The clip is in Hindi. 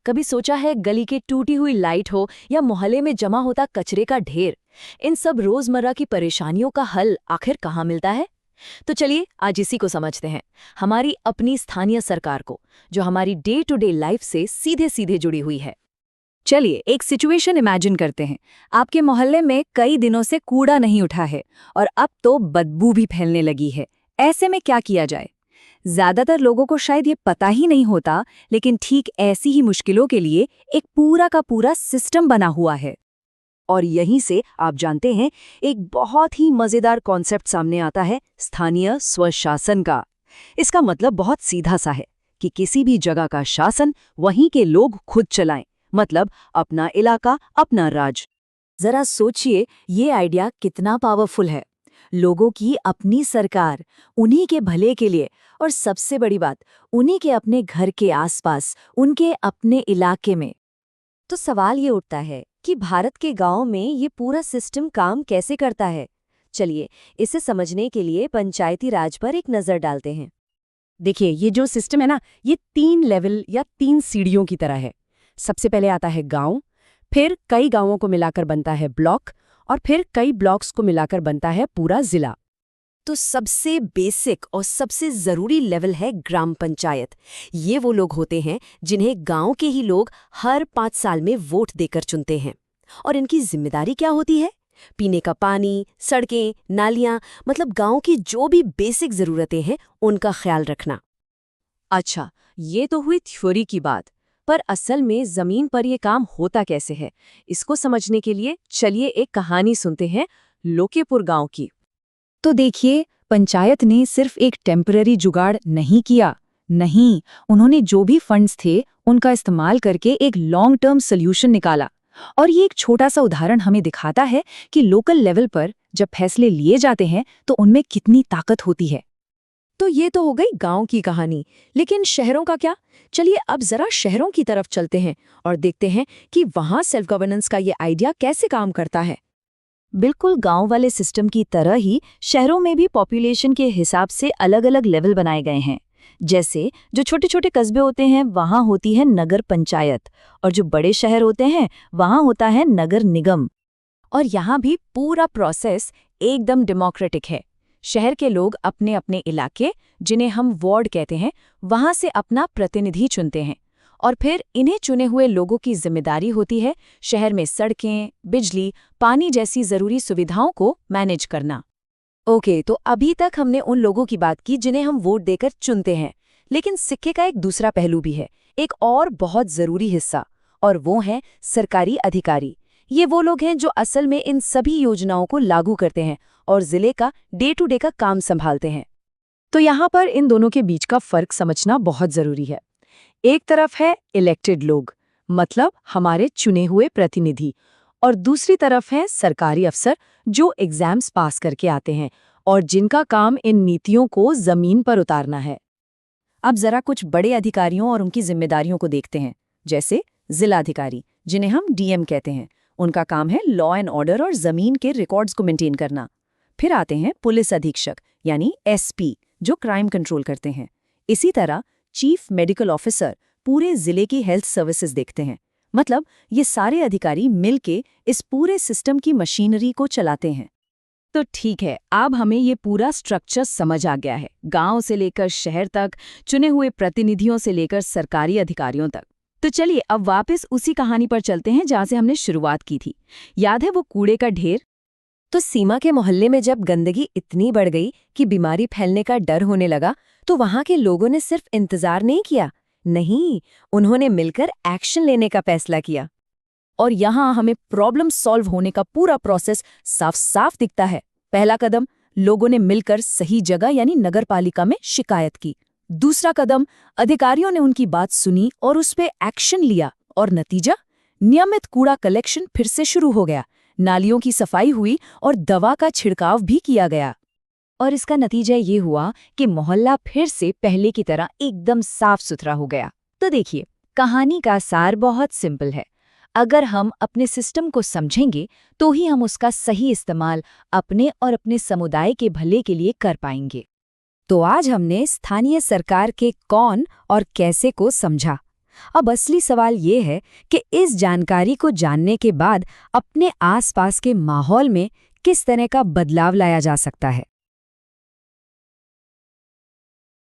कभी सोचा है गली की टूटी हुई लाइट हो या मोहल्ले में जमा होता कचरे का ढेर, इन सब रोजमर्रा की परेशानियों का हल आखिर कहाँ मिलता है? तो चलिए आज इसी को समझते हैं, हमारी अपनी स्थानीय सरकार को, जो हमारी डे टू डे लाइफ से सीधे सीधे जुड़ी हुई है। चलिए एक सिचुएशन इमेजिन करते हैं। आपके मोहल्ले में कई दिनों से कूड़ा नहीं उठा है और अब तो बदबू भी फैलने लगी है। ऐसे में क्या किया जाए? ज्यादातर लोगों को शायद ये पता ही नहीं होता, लेकिन ठीक ऐसी ही मुश्किलों के लिए एक पूरा का पूरा सिस्टम बना हुआ है। और यहीं से आप जानते हैं, एक बहुत ही मजेदार कॉन्सेप्ट सामने आता है, स्थानीय स्वशासन का। इसका मतलब बहुत सीधा सा है कि किसी भी जगह का शासन वहीं के लोग खुद चलाएं, मतलब अपना इलाका, अपना राज। जरा सोचिए ये आइडिया कितना पावरफुल है। लोगों की अपनी सरकार, उन्हीं के भले के लिए, और सबसे बड़ी बात, उन्हीं के अपने घर के आसपास, उनके अपने इलाके में। तो सवाल ये उठता है कि भारत के गांव में ये पूरा सिस्टम काम कैसे करता है? चलिए इसे समझने के लिए पंचायती राज पर एक नज़र डालते हैं। देखिए, ये जो सिस्टम है ना, ये 3 लेवल या 3 सीढ़ियों की तरह है। सबसे पहले आता है गांव, फिर कई गांवों को मिलाकर बनता है ब्लॉक, और फिर कई ब्लॉक्स को मिलाकर बनता है पूरा जिला। तो सबसे बेसिक और सबसे ज़रूरी लेवल है ग्राम पंचायत। ये वो लोग होते हैं जिन्हें गांव के ही लोग हर 5 साल में वोट देकर चुनते हैं। और इनकी जिम्मेदारी क्या होती है? पीने का पानी, सड़कें, नालियां, मतलब गांव की जो भी बेसिक ज़रूरतें हैं उनका ख्याल रखना। अच्छा, ये तो हुई थ्योरी की बात, पर असल में ज़मीन पर यह काम होता कैसे है? इसको समझने के लिए चलिए एक कहानी सुनते हैं लोकेपुर गांव की। तो देखिए, पंचायत ने सिर्फ एक टेम्पररी जुगाड़ नहीं किया। नहीं, उन्होंने जो भी फंड्स थे उनका इस्तेमाल करके एक लॉन्ग टर्म सोल्यूशन निकाला। और ये एक छोटा सा उदाहरण हमें दिखाता है कि लोकल लेवल पर जब फैसले लिए जाते हैं तो उनमें कितनी ताकत होती है। तो ये तो हो गई गांव की कहानी, लेकिन शहरों का क्या? चलिए अब जरा शहरों की तरफ चलते हैं और देखते हैं कि वहां सेल्फ गवर्नेंस का ये आइडिया कैसे काम करता है। बिल्कुल गांव वाले सिस्टम की तरह ही शहरों में भी पॉपुलेशन के हिसाब से अलग अलग लेवल बनाए गए हैं। जैसे जो छोटे छोटे कस्बे होते हैं वहां होती है नगर पंचायत, और जो बड़े शहर होते हैं वहां होता है नगर निगम। और यहाँ भी पूरा प्रोसेस एकदम डेमोक्रेटिक है। शहर के लोग अपने अपने इलाके, जिन्हें हम वार्ड कहते हैं, वहां से अपना प्रतिनिधि चुनते हैं, और फिर इन्हें चुने हुए लोगों की जिम्मेदारी होती है शहर में सड़कें, बिजली, पानी जैसी जरूरी सुविधाओं को मैनेज करना। ओके, तो अभी तक हमने उन लोगों की बात की जिन्हें हम वोट देकर चुनते हैं, लेकिन सिक्के का एक दूसरा पहलू भी है, एक और बहुत जरूरी हिस्सा, और वो हैं सरकारी अधिकारी। ये वो लोग हैं जो असल में इन सभी योजनाओं को लागू करते हैं और जिले का डे टू डे का काम संभालते हैं। तो यहाँ पर इन दोनों के बीच का फर्क समझना बहुत जरूरी है। एक तरफ है इलेक्टेड लोग, मतलब हमारे चुने हुए प्रतिनिधि, और दूसरी तरफ है सरकारी अफसर जो एग्जाम्स पास करके आते हैं और जिनका काम इन नीतियों को जमीन पर उतारना है। अब जरा कुछ बड़े अधिकारियों और उनकी जिम्मेदारियों को देखते हैं। जैसे जिलाधिकारी, जिन्हें हम डीएम कहते हैं, उनका काम है लॉ एंड ऑर्डर और जमीन के रिकॉर्ड्स को मेंटेन करना। फिर आते हैं पुलिस अधीक्षक यानी एसपी, जो क्राइम कंट्रोल करते हैं। इसी तरह चीफ मेडिकल ऑफिसर पूरे जिले की हेल्थ सर्विसेज देखते हैं। मतलब ये सारे अधिकारी मिलके इस पूरे सिस्टम की मशीनरी को चलाते हैं। तो ठीक है, अब हमें ये पूरा स्ट्रक्चर समझ आ गया है, गांव से लेकर शहर तक, चुने हुए प्रतिनिधियों से लेकर सरकारी अधिकारियों तक। तो चलिए अब वापस उसी कहानी पर चलते हैं जहां से हमने शुरुआत की थी। याद है वो कूड़े का ढेर? तो सीमा के मोहल्ले में जब गंदगी इतनी बढ़ गई कि बीमारी फैलने का डर होने लगा, तो वहां के लोगों ने सिर्फ इंतजार नहीं किया, नहीं, उन्होंने मिलकर एक्शन लेने का फैसला किया। और यहाँ हमें प्रॉब्लम सॉल्व होने का पूरा प्रोसेस साफ साफ दिखता है। पहला कदम, लोगों ने मिलकर सही जगह यानी नगरपालिका में शिकायत की। दूसरा कदम, अधिकारियों ने उनकी बात सुनी और उस पे एक्शन लिया, और नतीजा, नियमित कूड़ा कलेक्शन फिर से शुरू हो गया, नालियों की सफाई हुई और दवा का छिड़काव भी किया गया। और इसका नतीजा ये हुआ कि मोहल्ला फिर से पहले की तरह एकदम साफ सुथरा हो गया। तो देखिए, कहानी का सार बहुत सिंपल है। अगर हम अपने सिस्टम को समझेंगे तो ही हम उसका सही इस्तेमाल अपने और अपने समुदाय के भले के लिए कर पाएंगे। तो आज हमने स्थानीय सरकार के कौन और कैसे को समझा। अब असली सवाल ये है कि इस जानकारी को जानने के बाद अपने आसपास के माहौल में किस तरह का बदलाव लाया जा सकता है।